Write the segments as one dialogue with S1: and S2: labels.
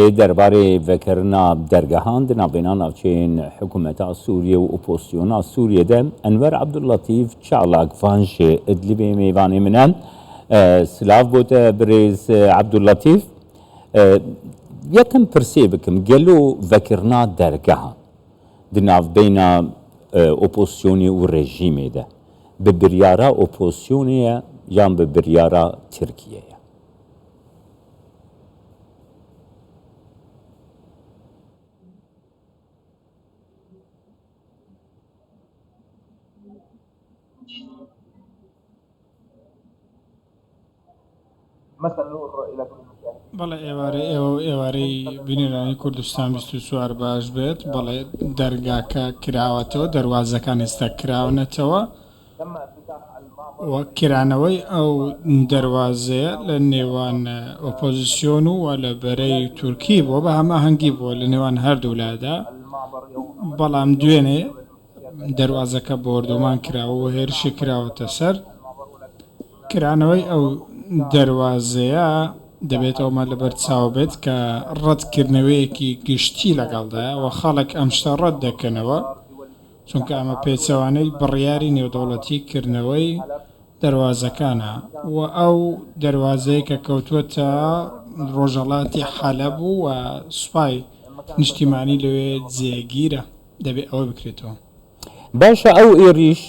S1: درباره ذكرنا درجهان نابينا نافچين حكومة سوريا وأوبوزيون سوريا ده أنور عبد اللطيف شعلاق فانش إدلبي ميواني منن سلاف بوت بريز عبد اللطيف يكن برسيبكم قالوا ذكرنا درجهان دناف بين أوبوزيوني والرجيم ده ببريارة أوبوزيونية يام ببريارة تركيا.
S2: مثلا نور الى كل المشاهدين.
S3: بەڵێ ئێوارەی بینێرانی کوردستان 24 باش بێت بەڵێ دەرگاکە کراوەتەوە دەواازەکان ئێستا کراونەتەوە و کرانەوەی ئەو دەواازەیە لە نێوان ئۆپۆزیسیۆن و لە بەرەی تورکی بووە بە هەما هەنگی بووە لە نێوان هەردوولادا بەڵام دوێنێ دەواازەکە بۆردۆمان کراوە و هێرشی کراوەتە سەر کرانەوەی ئەو دەواازەیە دەبێتەوەمان لەبەر چاو بێت کە ڕەتکردنەوەیەکی گشتی لەگەڵدایە و خەڵک ئەم شتە ڕەت دەکەنەوە چونکە ئەمە پێچەوانەی بڕیاری نێودەوڵەتی کردنەوەی دەواازەکانە و ئەو دەواازەیە کە کەوتووەتە ڕۆژەڵاتی حەلەب و سوپای نیشتیمانی لەوێ جێگیرە دەبێت ئەوە بکرێتەوە.
S1: باشا او ايريش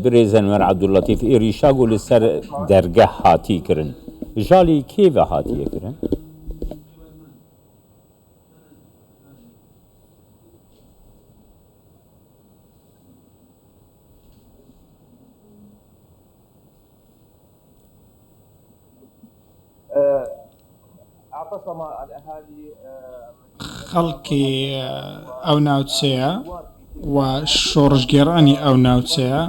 S1: بريزن ور عبد اللطيف ايريشا قول سر درجه هاتي كرن جالي كيف هاتي كرن
S2: اعتصم الاهالي
S3: خەڵکی ئەو ناوچەیە و شۆڕژگێڕانی ئەو ناوچەیە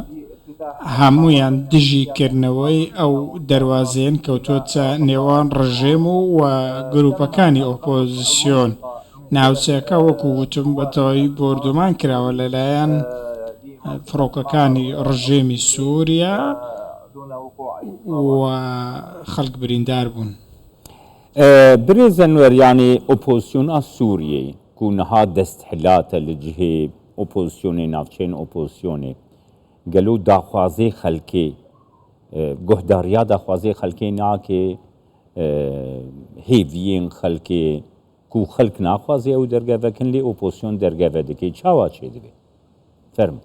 S3: هەمویان دژیکردنەوەی ئەو دەواازەیەن کەوتووەتە نێوان ڕژێم و گروپەکانی ئۆپۆزیسیۆن ناوچەکە وەکو وتم بەتەواوی بۆردومان کراوە لەلایەن فڕۆکەکانی ڕژێمی سووریا و خەڵک بریندار بوون.
S1: بريزن ور يعني اوبوزيون سوريا كونها دستحلات لجهه اوبوزيوني نافچين اوبوزيوني قالوا داخوازي خلكي گهداريا داخوازي خلكي ناكي هيفين خلكي كو خلق ناخوازي او درگه وكن لي اوبوزيون درگه ودكي چاوا چه دي فرم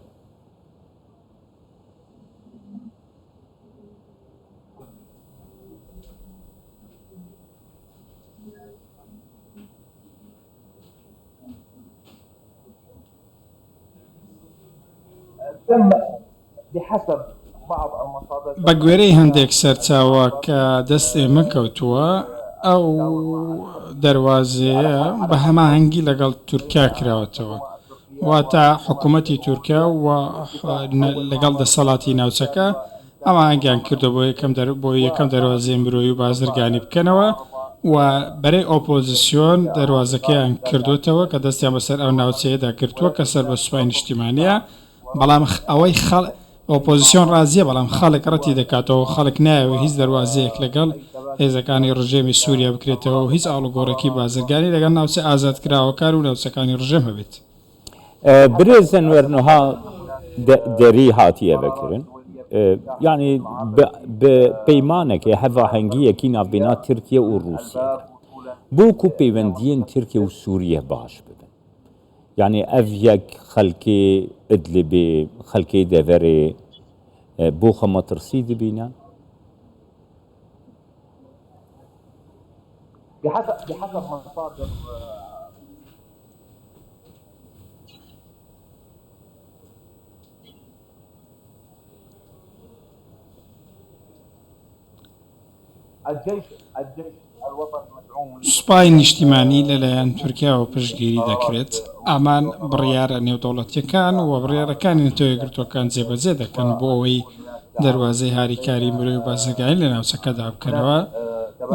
S2: تم بحسب بعض المصادر
S3: بەگوێرەی هەندێک سەرچاوە کە دەست ئێمە کەوتووە ئەو دەواازەیە بە هەماهەنگی لەگەڵ تورکیا کراوەتەوە واتە حکوومەتی تورکیا و لەگەڵ دەسەڵاتی ناوچەکە ئەمە هەنگیان کردو بۆ یەکەم دەواازەی مرۆیی و بازرگانی بکەنەوە و بەرەی ئۆپۆزیسیۆن دەواازەکەیان کردوتەوە کە دەستیان بەسەر ئەو ناوچەیەدا کردووە کە سەر بە سوپای نیشتیمانیە بەڵام ئەوەی ئۆپۆزیسیۆن ڕازیە بەڵام خەڵک ڕەتی دەکاتەوە خەڵک نایەوە هیچ دەواازەیەک لەگەڵ هێزەکانی ڕژێمی سووریا بکرێتەوە و هیچ ئاڵوگۆڕێکی بازرگانی لەگەڵ ناوچە ئازادکراوەکار و ناوچەکانی ڕژێم هەبێت.
S1: بريزن ورنها دري هاتيه بكرن يعني بپیمانك هفا هنگيه كي نابينا تركيا وروسيا بوكو بيوندين تركيا وسوريا باش ببن يعني افيك خلكي ادلبي خلكي دفري بوخه مترسيد بينا
S2: بحسب مصادر الجيش الوطني مدعوم
S3: سوپای نیشتیمانی لەلایەن تورکیاوە پشتگیری دەکرێت ئامان بڕیارە نێودەوڵەتیەکان و بڕیارەکانی نەتەوەیەکگرتووەکان جێبەجێ دەکەن بۆ ئەوەی دەواازەی هاریکاری مرۆی و بازرگانی لە ناوچەکەدا بکەنەوە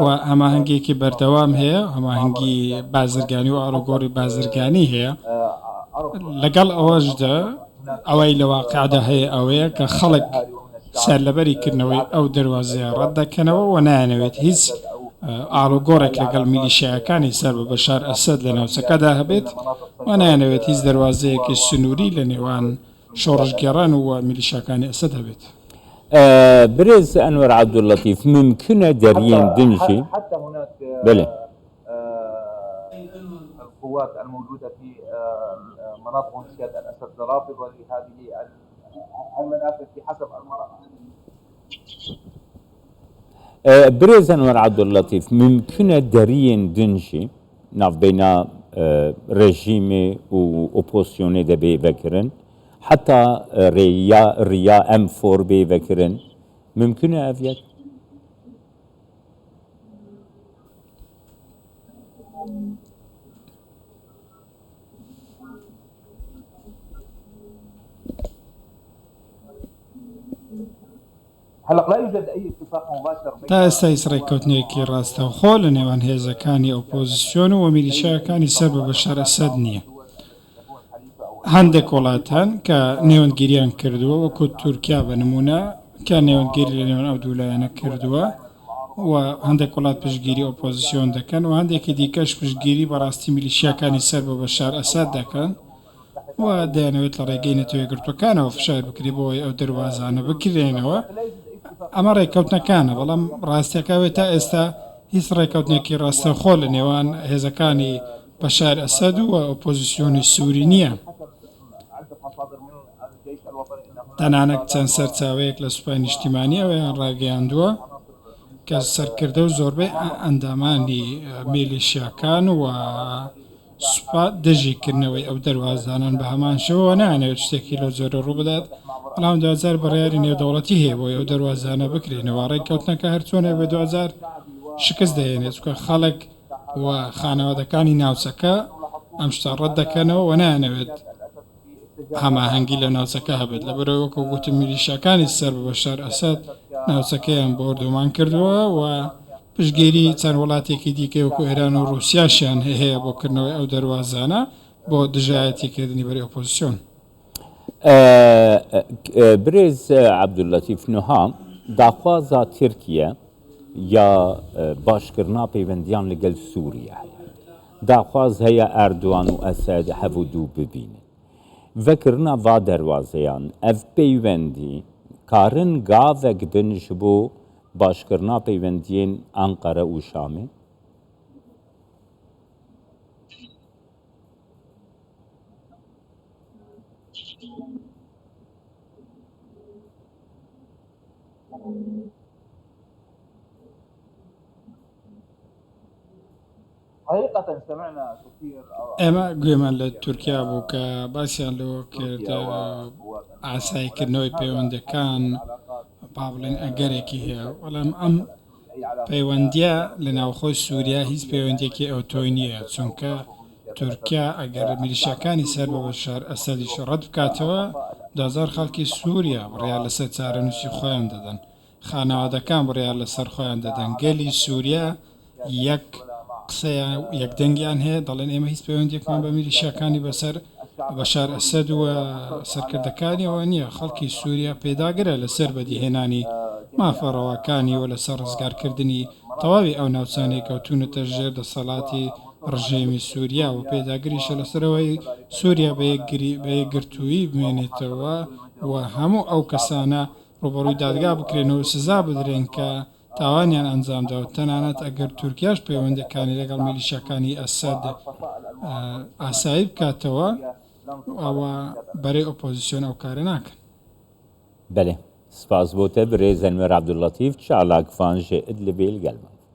S3: و هەماهەنگێکی بەردەوام هەیە هەماهەنگی بازرگانی و ئاڵوگۆڕی بازرگانی هەیە لەگەڵ ئەوەشدا ئەوەی لە واقعدا هەیە ئەوەیە کە خەڵک سەرلەبەری کردنەوەی ئەو دەواازەیە ڕەت دەکەنەوە و نایەنەوێت هیچ ئاڵوگۆڕێک لەگەڵ میلیشیاکانی سەر بە بەشار ئەسەد لە ناوچەکەدا هەبێت و نایانەوێت هیچ دەواازەیەکی سنووری لە نێوان شۆڕژگێڕان و میلیشیاکانی ئەسەد هەبێت.
S1: برز أنور عبد اللطيف ممكن درين دنجي
S2: حتى هناك
S1: بله
S2: القوات الموجودة في مناطق ميليشيات الأسد رافضة لهذه المنافذ بحسب المراء.
S1: برز أنور عبد اللطيف ممكن درين دنجي ناف بين رژیم و اپوزیسیونی دبی بکرن حتی ریا M4 بی بکرن ممکنه اویت؟
S2: هلا لا يوجد اي اتفاق مباشر
S3: تا ئێستا هیچ ڕێککەوتنێکی ڕاستەوخۆ لە نێوان هێزەکانی ئۆپۆزیسیۆن و میلیشیاکانی سەر بە بەشار ئەسەد نییە. هەندێک وڵاتان کە نێوەندگیریان کردووە وەکو تورکیا بە نمونە کە نێوەندگیری لە نێوان ئەو دوولایەنە کردووە و هەندێک وڵات پشتگیری ئۆپۆزیسیۆن دەکەن و هەندێکی دیکەش پشتگیری بەڕاستی میلیشیاکانی سەر بە بەشار ئەسەد دەکەن و دەیانەوێت لە ڕێگەی نەتەوەیەگرتوەکانەوە فشار بکری بۆی ئەو دەواازانە بکرێنەوە. ئەمە ڕێککەوتنەکانە بەڵام ڕاستیەکەوێت تا ئێستا هیچ ڕێککەوتنێکی ڕاستەخۆ لە نێوان هێزەکانی بەشار ئەسەد و ئۆپۆزیسیۆنی سووری نییە. تەنانەت چەند سەرچاوەیەک لە سوپای نیشتیمانی ئەویان ڕاگەیاندووە کە سەرکردە و زۆربەی ئەندامانی میلیشیاکان و سوپا دژیکردنەوەی ئەو دەواازانان بە هەمان شەوە نانەوێت شتێکی لە زۆرە ڕوو بدات. بەڵام 2000 بەڕیاری نێودەوڵەتی هەیە بۆی ئەو دەواازانە بکرێنەوە. ڕێککەوتنەکە هەرچۆنێ بە 2000 شکست دەهێنێت چکە خەڵک و خانەوادەکانی ناوچەکە ئەم شتە ڕەت دەکەنەوە و نانەوێت هەماهەنگی لە ناوچەکە هەبێت لەبەرەوە وەکو گوتم میلیشیاکانی سەر بە بەشار ئەسەد ناوچەکەیان بۆردومان کردووە و پشتگیری چەند وڵاتێکی دیکە وەکو ئێران و رووسیاشیان هەیە بۆکردنەوەی ئەو دەواازانە بۆ دژایەتیکردنی بەری ئۆپۆزیسیۆن.
S1: برز عبد اللطيف نها داخوازا تركيا یا باشکردنا پەیوەندیان لەگەڵ سووریا داخواز هەیە ئەردوان و ئەسەد هەڤوو ببینن vekirina va derwazeyan ev peywendî karin gavek bin ji bo başkirina peywendiyên Ankara û Şamê?
S2: حقيقة سمعنا كثير
S3: ئێمە گوێمان لە تورکیا بوو کە باسییان لەوە کرد ئاساییکردنەوەی پەیوەندەکان با بڵێن ئەگەرێکی هەیە بەڵام ئەم پەیوەندیە لە ناوخۆی سووریا هیچ پەیوەندێکی ئەوتۆی نییە چونکە تورکیا ئەگەر میلیشیاکانی سەر بە بەشار ئەسەدیش ڕەت بکاتەوە 2000 خەڵکی سووریا بڕیار لەسەر چارەنووسی خۆیان دەدەن خانەوادەکان بڕیار لەسەر خۆیان دەدەن گەلی سووریا یەک قسەیان یەکدەنگیان هەیە دەڵێن ئێمە هیچ پەیوەندێکمان بە میلیشیاکانی بەسەر بەشار ئەسەد و سەرکردەکانیەوە نییە خەڵکی سووریا پێداگرە لەسەر بەدیهێنانی مافەڕەوەکانی و لەسەر ڕزگارکردنی تەواوی ئەو ناوچانەی کەوتونەتە ژێر دەسەڵاتی ڕژێمی سووریا و پێداگریشە لەسەرەوەی سووریا بە یەکگرتووی بمێنێتەوە و هەموو ئەو کەسانە ڕوبەڕووی دادگا بکرێنەوە سزا بدرێن کە تاوانیان ئەنجامدا و تەنانەت ئەگەر تورکیاش پەیوەندەکانی لەگەڵ میلیشیاکانی ئەسەد ئاسایی بکاتەوە ئەوە بەرەی ئۆپۆزیسیۆن ئەو کارە ناکەن.
S1: بله سپاس بۆ te birêz Enver Abdullatîf çalak fan ji Idlibê li gel me.